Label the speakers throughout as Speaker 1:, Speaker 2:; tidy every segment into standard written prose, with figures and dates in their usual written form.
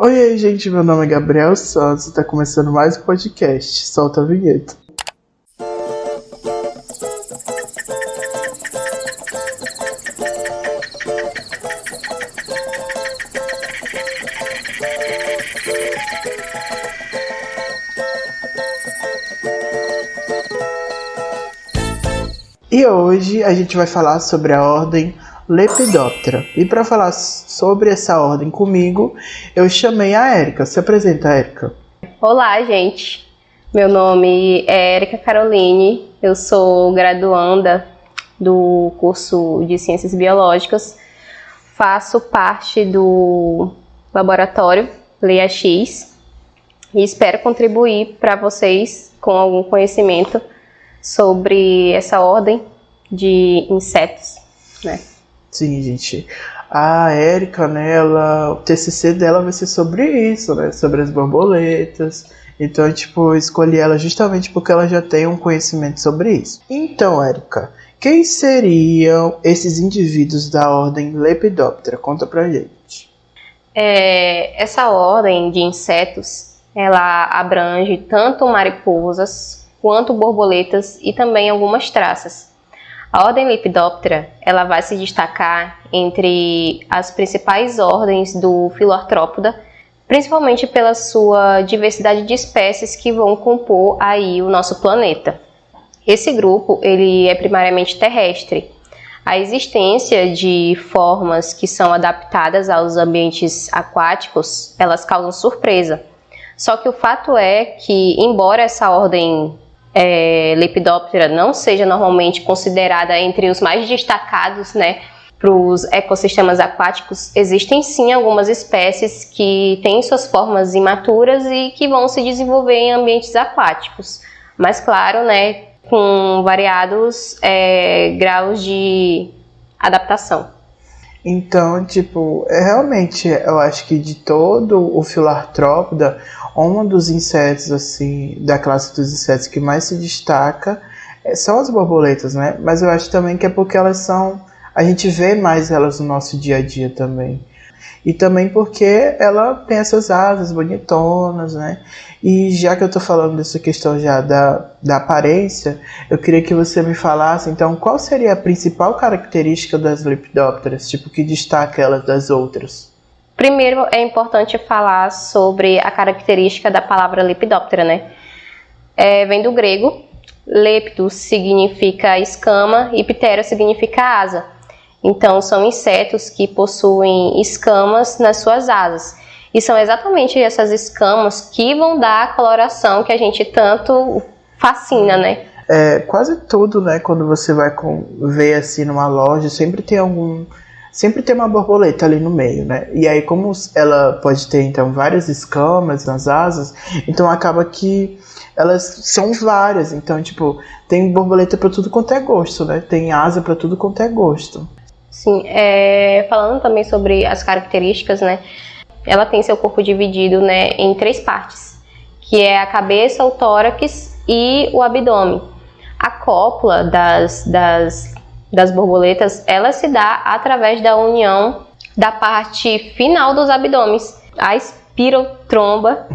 Speaker 1: Oi aí, gente, meu nome é Gabriel Santos e tá começando mais um podcast. Solta a vinheta. E hoje a gente vai falar sobre a ordem Lepidoptera. E para falar sobre essa ordem comigo, eu chamei a Érica. Se apresenta, Érica.
Speaker 2: Olá, gente. Meu nome é Érica Caroline. Eu sou graduanda do curso de Ciências Biológicas. Faço parte do laboratório LEIA-X e espero contribuir para vocês com algum conhecimento sobre essa ordem de insetos, né?
Speaker 1: Sim, gente. A Érica, né, o TCC dela vai ser sobre isso, né? Sobre as borboletas. Então, eu escolhi ela justamente porque ela já tem um conhecimento sobre isso. Então, Érica, quem seriam esses indivíduos da ordem Lepidoptera? Conta pra gente.
Speaker 2: Essa ordem de insetos, ela abrange tanto mariposas quanto borboletas e também algumas traças. A ordem Lepidoptera, ela vai se destacar entre as principais ordens do Filoartrópoda, principalmente pela sua diversidade de espécies que vão compor aí o nosso planeta. Esse grupo, ele é primariamente terrestre. A existência de formas que são adaptadas aos ambientes aquáticos, elas causam surpresa. Só que o fato é que, embora essa ordem Lepidoptera não seja normalmente considerada entre os mais destacados, né, para os ecossistemas aquáticos, existem sim algumas espécies que têm suas formas imaturas e que vão se desenvolver em ambientes aquáticos, mas claro, né, com variados graus de adaptação.
Speaker 1: Então, realmente, eu acho que de todo o Filoartrópoda, um dos insetos, assim, da classe dos insetos que mais se destaca são as borboletas, né? Mas eu acho também que é porque a gente vê mais elas no nosso dia a dia também. E também porque ela tem essas asas bonitonas, né? E já que eu tô falando dessa questão já da aparência, eu queria que você me falasse, então, qual seria a principal característica das lepidópteras, que destaca elas das outras?
Speaker 2: Primeiro, é importante falar sobre a característica da palavra lepidóptera, né? Vem do grego, lepto significa escama e ptero significa asa. Então, são insetos que possuem escamas nas suas asas. E são exatamente essas escamas que vão dar a coloração que a gente tanto fascina, né?
Speaker 1: Quase tudo, né? Quando você vai ver assim numa loja, sempre tem uma borboleta ali no meio, né? E aí, como ela pode ter, então, várias escamas nas asas, então acaba que elas são várias. Então, tem borboleta para tudo quanto é gosto, né? Tem asa para tudo quanto é gosto.
Speaker 2: Sim, falando também sobre as características, né? Ela tem seu corpo dividido, né, em 3 partes, que é a cabeça, o tórax e o abdômen. A cópula das borboletas, ela se dá através da união da parte final dos abdômenes. A espirotromba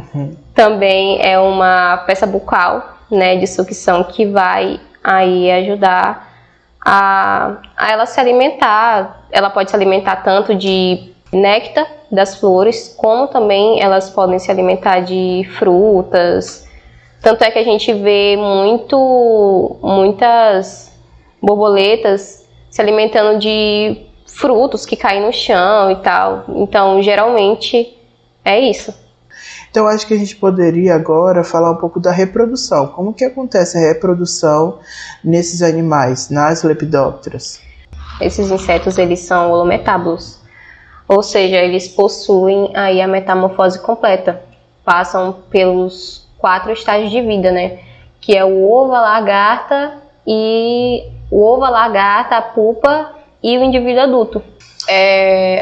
Speaker 2: também é uma peça bucal, né, de sucção que vai aí ajudar a ela se alimentar. Ela pode se alimentar tanto de néctar das flores, como também elas podem se alimentar de frutas. Tanto é que a gente vê muitas borboletas se alimentando de frutos que caem no chão e tal. Então, geralmente, é isso.
Speaker 1: Então, acho que a gente poderia agora falar um pouco da reprodução. Como que acontece a reprodução nesses animais, nas lepidópteras?
Speaker 2: Esses insetos, eles são holometábulos. Ou seja, eles possuem aí a metamorfose completa. Passam pelos 4 estágios de vida, né? Que é o ovo, a lagarta, a pupa e o indivíduo adulto.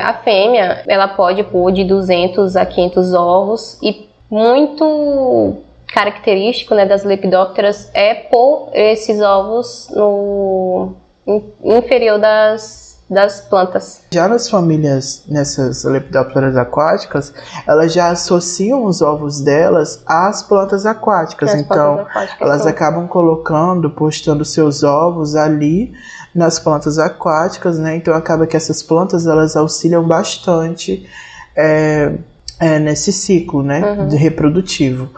Speaker 2: A fêmea, ela pode pôr de 200 a 500 ovos e muito característico, né, das lepidópteras é pôr esses ovos no inferior das das plantas.
Speaker 1: Já nas famílias, nessas lepidópteras aquáticas, elas já associam os ovos delas às plantas aquáticas. Então, elas acabam postando seus ovos ali nas plantas aquáticas, né? Então, acaba que essas plantas, elas auxiliam bastante nesse ciclo, né? De reprodutivo.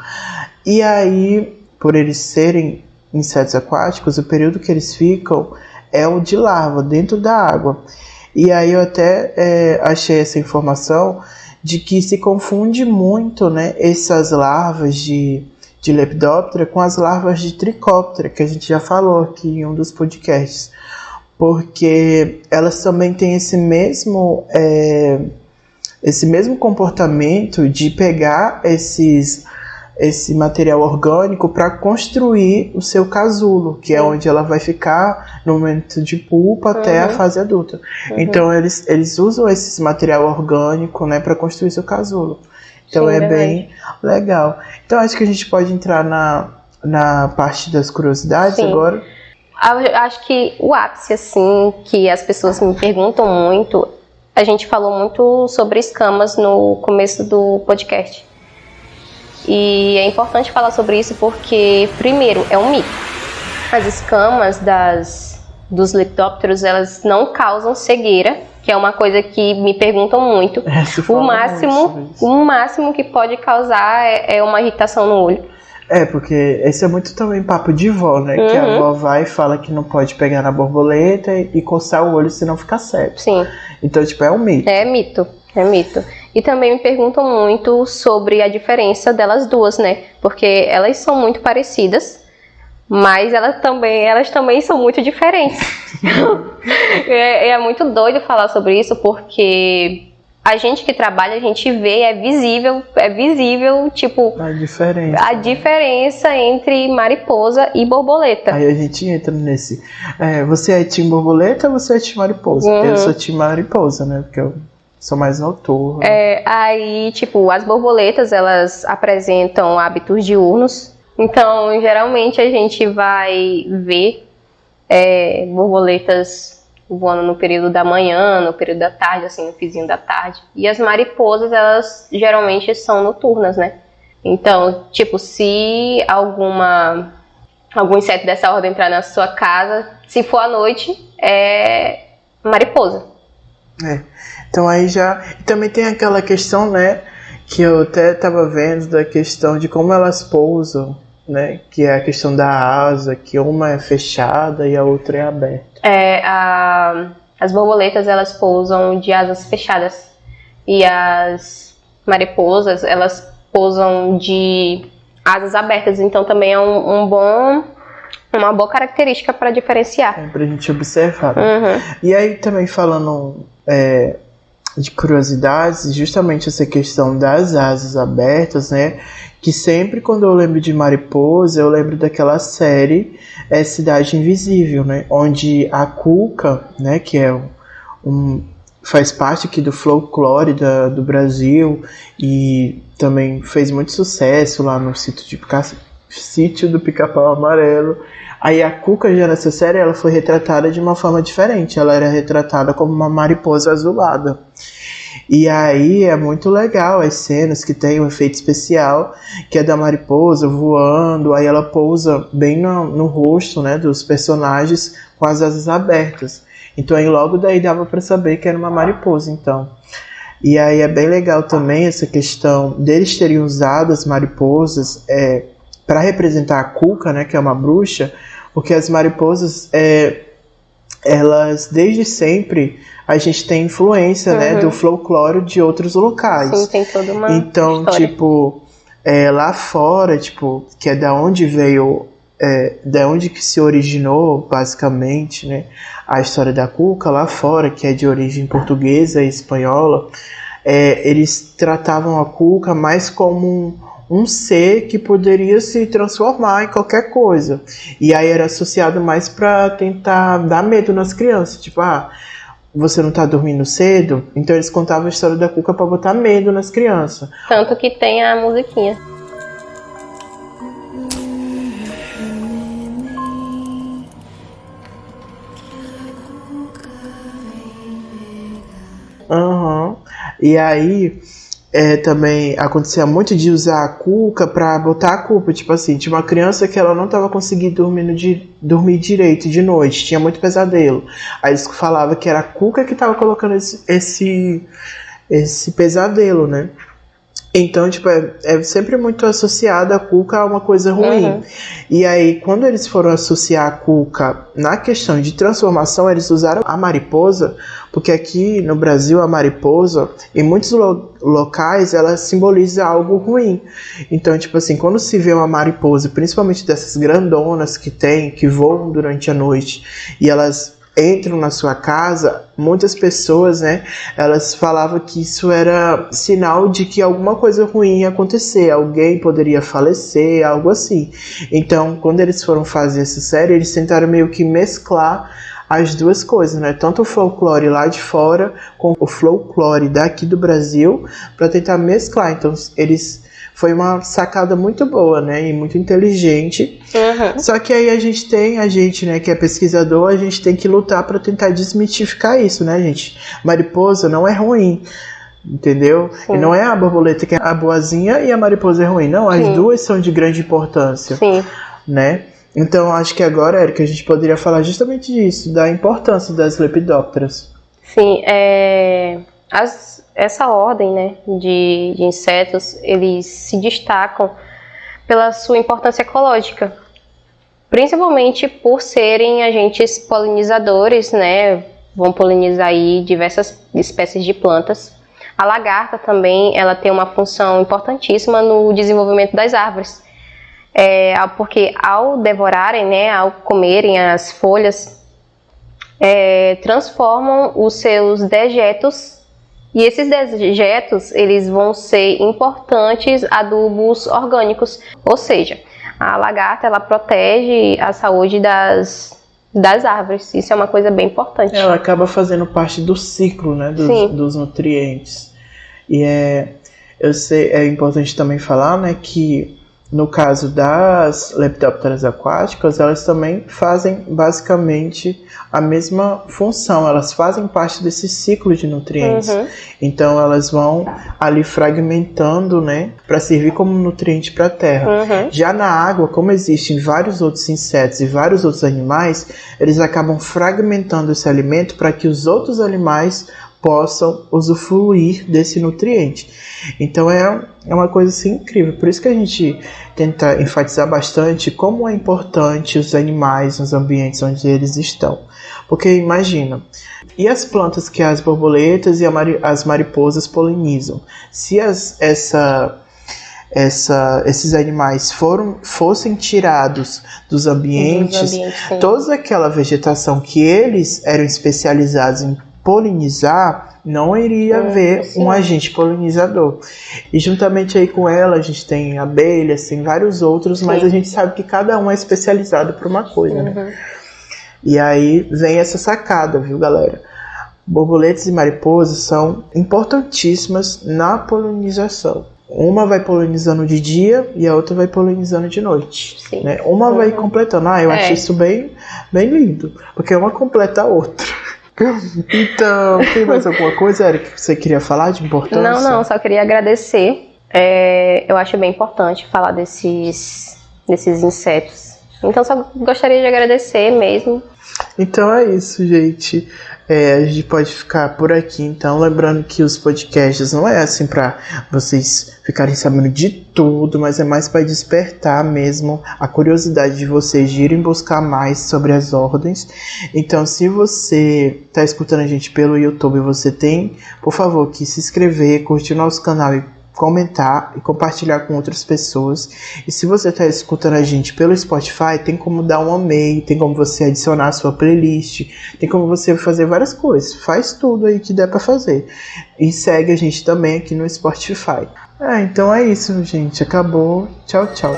Speaker 1: E aí, por eles serem insetos aquáticos, o período que eles ficam é o de larva, dentro da água. E aí eu até achei essa informação de que se confunde muito, né, essas larvas de Lepidoptera com as larvas de Trichoptera, que a gente já falou aqui em um dos podcasts. Porque elas também têm esse mesmo comportamento de pegar esse material orgânico para construir o seu casulo, que é onde ela vai ficar no momento de pupa até a fase adulta. Então eles usam esse material orgânico, né, para construir seu casulo. Então é bem legal. Então acho que a gente pode entrar na parte das curiosidades agora.
Speaker 2: Acho que o ápice, assim, que as pessoas me perguntam muito, a gente falou muito sobre escamas no começo do podcast. E é importante falar sobre isso porque, primeiro, é um mito. As escamas dos lepidópteros, elas não causam cegueira, que é uma coisa que me perguntam muito. O máximo que pode causar é uma irritação no olho.
Speaker 1: Porque esse é muito também papo de vó, né? Que a avó vai e fala que não pode pegar na borboleta e coçar o olho senão fica cego.
Speaker 2: Sim.
Speaker 1: Então, é um mito.
Speaker 2: É mito. E também me perguntam muito sobre a diferença delas duas, né? Porque elas são muito parecidas, mas elas também são muito diferentes. É muito doido falar sobre isso, porque a gente que trabalha, a gente vê, é visível, tipo, a diferença entre mariposa e borboleta.
Speaker 1: Aí a gente entra nesse, você é time borboleta ou você é time mariposa? Eu sou time mariposa, né, porque eu sou mais noturno.
Speaker 2: Aí, tipo, as borboletas, elas apresentam hábitos diurnos, então, geralmente, a gente vai ver borboletas voando no período da manhã, no período da tarde, assim, no fizinho da tarde. E as mariposas, elas geralmente são noturnas, né? Então, tipo, se algum inseto dessa ordem entrar na sua casa, se for à noite, é mariposa.
Speaker 1: Então aí já... E também tem aquela questão, né, que eu até estava vendo, da questão de como elas pousam, né, que é a questão da asa, que uma é fechada e a outra é aberta.
Speaker 2: As borboletas, elas pousam de asas fechadas e as mariposas, elas pousam de asas abertas, então também é uma boa característica para diferenciar.
Speaker 1: Pra gente observar. Né? E aí também falando de curiosidades, justamente essa questão das asas abertas, né? Que sempre quando eu lembro de mariposa, eu lembro daquela série Cidade Invisível, né? Onde a cuca, né? Que faz parte aqui do folclore do Brasil e também fez muito sucesso lá no sítio do Pica-Pau Amarelo. Aí a cuca já nessa série, ela foi retratada de uma forma diferente. Ela era retratada como uma mariposa azulada. E aí é muito legal as cenas que tem um efeito especial, que é da mariposa voando, aí ela pousa bem no rosto, né, dos personagens com as asas abertas. Então aí logo daí dava para saber que era uma mariposa, então. E aí é bem legal também essa questão deles terem usado as mariposas para representar a cuca, né, que é uma bruxa, porque as mariposas, elas desde sempre a gente tem influência, né, do folclore de outros locais.
Speaker 2: Sim, tem toda uma
Speaker 1: então,
Speaker 2: história.
Speaker 1: Tipo, lá fora, tipo, que é da onde veio, da onde que se originou, basicamente, né, a história da cuca, lá fora, que é de origem portuguesa e espanhola, eles tratavam a cuca mais como um ser que poderia se transformar em qualquer coisa. E aí era associado mais para tentar dar medo nas crianças. Tipo, você não tá dormindo cedo? Então eles contavam a história da cuca para botar medo nas crianças.
Speaker 2: Tanto que tem a musiquinha.
Speaker 1: E aí também acontecia muito de usar a cuca pra botar a culpa. Tipo assim, tinha uma criança que ela não tava conseguindo dormir direito de noite, tinha muito pesadelo. Aí eles falavam que era a cuca que tava colocando esse pesadelo, né? Então, tipo, é sempre muito associado a cuca a uma coisa ruim. E aí, quando eles foram associar a cuca na questão de transformação, eles usaram a mariposa, porque aqui no Brasil a mariposa, em muitos locais, ela simboliza algo ruim. Então, tipo assim, quando se vê uma mariposa, principalmente dessas grandonas que voam durante a noite, e elas entram na sua casa, muitas pessoas, né, elas falavam que isso era sinal de que alguma coisa ruim ia acontecer, alguém poderia falecer, algo assim. Então, quando eles foram fazer essa série, eles tentaram meio que mesclar as duas coisas, né, tanto o folclore lá de fora com o folclore daqui do Brasil, para tentar mesclar. Então, foi uma sacada muito boa, né, e muito inteligente. Só que aí a gente, né, que é pesquisador, a gente tem que lutar para tentar desmitificar isso, né, gente? Mariposa não é ruim, entendeu? Sim. E não é a borboleta que é a boazinha e a mariposa é ruim. Não, as duas são de grande importância, né? Então, acho que agora, Érica, a gente poderia falar justamente disso, da importância das lepidópteras.
Speaker 2: Sim, essa ordem, né, de insetos, eles se destacam pela sua importância ecológica, principalmente por serem agentes polinizadores, né, vão polinizar aí diversas espécies de plantas. A lagarta também, ela tem uma função importantíssima no desenvolvimento das árvores, porque ao devorarem, né, ao comerem as folhas, transformam os seus dejetos. E esses dejetos, eles vão ser importantes adubos orgânicos, ou seja, a lagarta, ela protege a saúde das árvores, isso é uma coisa bem importante.
Speaker 1: Ela acaba fazendo parte do ciclo, né, dos nutrientes. E é importante também falar, né, que no caso das lepidópteras aquáticas, elas também fazem basicamente a mesma função, elas fazem parte desse ciclo de nutrientes. Então elas vão ali fragmentando, né, para servir como nutriente para a terra. Já na água, como existem vários outros insetos e vários outros animais, eles acabam fragmentando esse alimento para que os outros animais possam usufruir desse nutriente. Então é uma coisa assim incrível. Por isso que a gente tenta enfatizar bastante como é importante os animais nos ambientes onde eles estão. Porque imagina, e as plantas que as borboletas e as mariposas polinizam? Se esses animais fossem tirados dos ambientes, toda aquela vegetação que eles eram especializados em polinizar, não iria haver um agente polinizador. E juntamente aí com ela, a gente tem abelhas, tem vários outros, mas a gente sabe que cada um é especializado por uma coisa, né? E aí vem essa sacada, viu, galera? Borboletas e mariposas são importantíssimas na polinização. Uma vai polinizando de dia e a outra vai polinizando de noite. Né? Uma vai completando. Eu acho isso bem, bem lindo, porque uma completa a outra. Então, tem mais alguma coisa, Érica, que você queria falar de importância?
Speaker 2: Não, só queria agradecer. Eu acho bem importante falar desses insetos. Então, só gostaria de agradecer mesmo.
Speaker 1: Então é isso, gente. A gente pode ficar por aqui, então, lembrando que os podcasts não é assim para vocês ficarem sabendo de tudo, mas é mais para despertar mesmo a curiosidade de vocês de irem buscar mais sobre as ordens. Então, se você está escutando a gente pelo YouTube, você tem, por favor, que se inscrever, curtir o nosso canal e comentar e compartilhar com outras pessoas. E se você está escutando a gente pelo Spotify, tem como dar um amei, tem como você adicionar a sua playlist, tem como você fazer várias coisas. Faz tudo aí que der para fazer. E segue a gente também aqui no Spotify. Então é isso, gente. Acabou. Tchau, tchau.